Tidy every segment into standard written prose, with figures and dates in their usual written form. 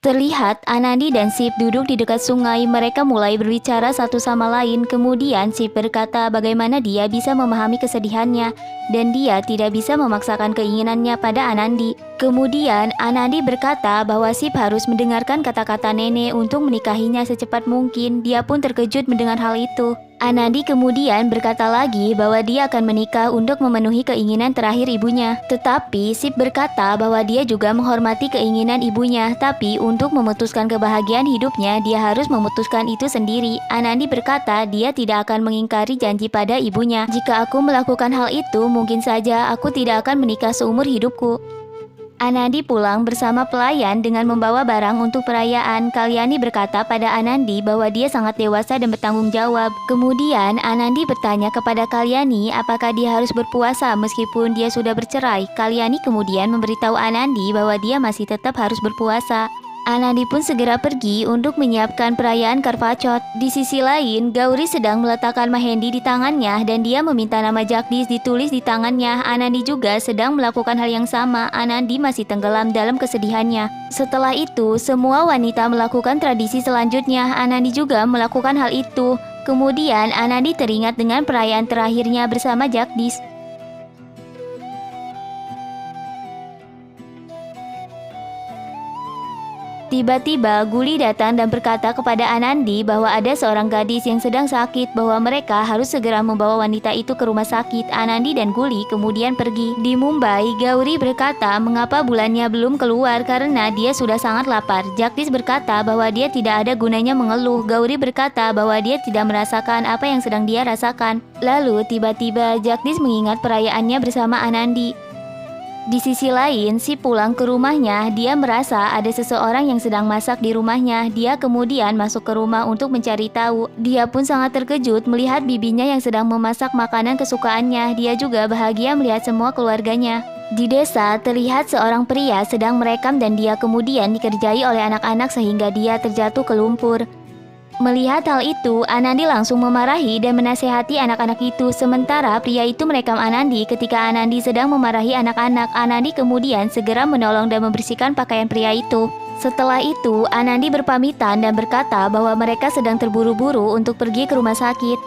Terlihat Anandi dan Sip duduk di dekat sungai. Mereka mulai berbicara satu sama lain. Kemudian Sip berkata bagaimana dia bisa memahami kesedihannya dan dia tidak bisa memaksakan keinginannya pada Anandi. Kemudian Anandi berkata bahwa Sip harus mendengarkan kata-kata nenek untuk menikahinya secepat mungkin. Dia pun terkejut mendengar hal itu. Anandi kemudian berkata lagi bahwa dia akan menikah untuk memenuhi keinginan terakhir ibunya. Tetapi Sip berkata bahwa dia juga menghormati keinginan ibunya, tapi untuk memutuskan kebahagiaan hidupnya, dia harus memutuskan itu sendiri. Anandi berkata dia tidak akan mengingkari janji pada ibunya. Jika aku melakukan hal itu, mungkin saja aku tidak akan menikah seumur hidupku. Anandi pulang bersama pelayan dengan membawa barang untuk perayaan. Kalyani berkata pada Anandi bahwa dia sangat dewasa dan bertanggung jawab. Kemudian Anandi bertanya kepada Kalyani apakah dia harus berpuasa meskipun dia sudah bercerai. Kalyani kemudian memberitahu Anandi bahwa dia masih tetap harus berpuasa. Anandi pun segera pergi untuk menyiapkan perayaan Karvachot. Di sisi lain, Gauri sedang meletakkan Mahendi di tangannya dan dia meminta nama Jagdish ditulis di tangannya. Anandi juga sedang melakukan hal yang sama. Anandi masih tenggelam dalam kesedihannya. Setelah itu, semua wanita melakukan tradisi selanjutnya. Anandi juga melakukan hal itu. Kemudian Anandi teringat dengan perayaan terakhirnya bersama Jagdish. Tiba-tiba Guli datang dan berkata kepada Anandi bahwa ada seorang gadis yang sedang sakit, bahwa mereka harus segera membawa wanita itu ke rumah sakit. Anandi dan Guli kemudian pergi. Di Mumbai, Gauri berkata mengapa bulannya belum keluar karena dia sudah sangat lapar. Jagdish berkata bahwa dia tidak ada gunanya mengeluh. Gauri berkata bahwa dia tidak merasakan apa yang sedang dia rasakan. Lalu tiba-tiba Jagdish mengingat perayaannya bersama Anandi. Di sisi lain, Sip pulang ke rumahnya. Dia merasa ada seseorang yang sedang masak di rumahnya. Dia kemudian masuk ke rumah untuk mencari tahu. Dia pun sangat terkejut melihat bibinya yang sedang memasak makanan kesukaannya. Dia juga bahagia melihat semua keluarganya. Di desa, terlihat seorang pria sedang merekam dan dia kemudian dikerjai oleh anak-anak sehingga dia terjatuh ke lumpur. Melihat hal itu, Anandi langsung memarahi dan menasehati anak-anak itu. Sementara pria itu merekam Anandi ketika Anandi sedang memarahi anak-anak. Anandi kemudian segera menolong dan membersihkan pakaian pria itu. Setelah itu, Anandi berpamitan dan berkata bahwa mereka sedang terburu-buru untuk pergi ke rumah sakit.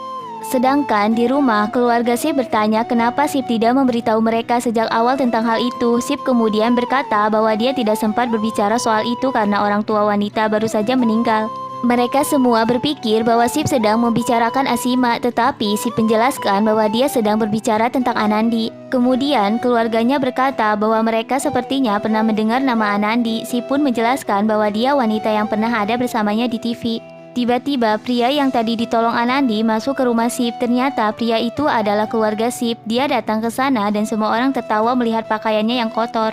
Sedangkan di rumah, keluarga Sip bertanya kenapa Sip tidak memberitahu mereka sejak awal tentang hal itu. Sip kemudian berkata bahwa dia tidak sempat berbicara soal itu karena orang tua wanita baru saja meninggal. Mereka semua berpikir bahwa Sip sedang membicarakan Asima, tetapi Sip menjelaskan bahwa dia sedang berbicara tentang Anandi. Kemudian keluarganya berkata bahwa mereka sepertinya pernah mendengar nama Anandi. Sip pun menjelaskan bahwa dia wanita yang pernah ada bersamanya di TV. Tiba-tiba pria yang tadi ditolong Anandi masuk ke rumah Sip. Ternyata pria itu adalah keluarga Sip. Dia datang ke sana dan semua orang tertawa melihat pakaiannya yang kotor.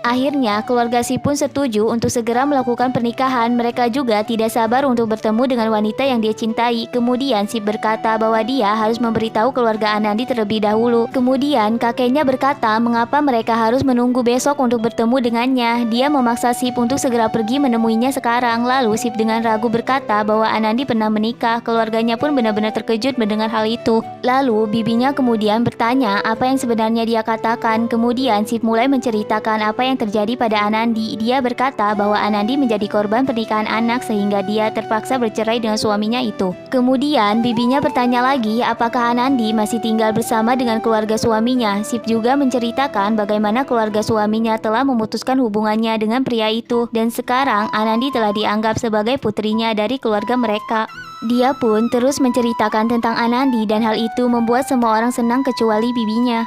Akhirnya, keluarga Sip pun setuju untuk segera melakukan pernikahan. Mereka juga tidak sabar untuk bertemu dengan wanita yang dia cintai. Kemudian Sip berkata bahwa dia harus memberitahu keluarga Anandi terlebih dahulu. Kemudian kakeknya berkata mengapa mereka harus menunggu besok untuk bertemu dengannya. Dia memaksa Sip untuk segera pergi menemuinya sekarang. Lalu Sip dengan ragu berkata bahwa Anandi pernah menikah. Keluarganya pun benar-benar terkejut mendengar hal itu. Lalu bibinya kemudian bertanya apa yang sebenarnya dia katakan. Kemudian Sip mulai menceritakan apa yang terjadi pada Anandi. Dia berkata bahwa Anandi menjadi korban pernikahan anak sehingga dia terpaksa bercerai dengan suaminya itu. Kemudian bibinya bertanya lagi apakah Anandi masih tinggal bersama dengan keluarga suaminya. Sip juga menceritakan bagaimana keluarga suaminya telah memutuskan hubungannya dengan pria itu dan sekarang Anandi telah dianggap sebagai putrinya dari keluarga mereka. Dia pun terus menceritakan tentang Anandi dan hal itu membuat semua orang senang kecuali bibinya.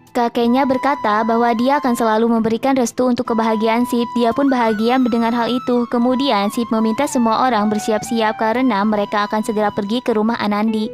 Kakeknya berkata bahwa dia akan selalu memberikan restu untuk kebahagiaan Sip. Dia pun bahagia mendengar hal itu. Kemudian Sip meminta semua orang bersiap-siap karena mereka akan segera pergi ke rumah Anandi.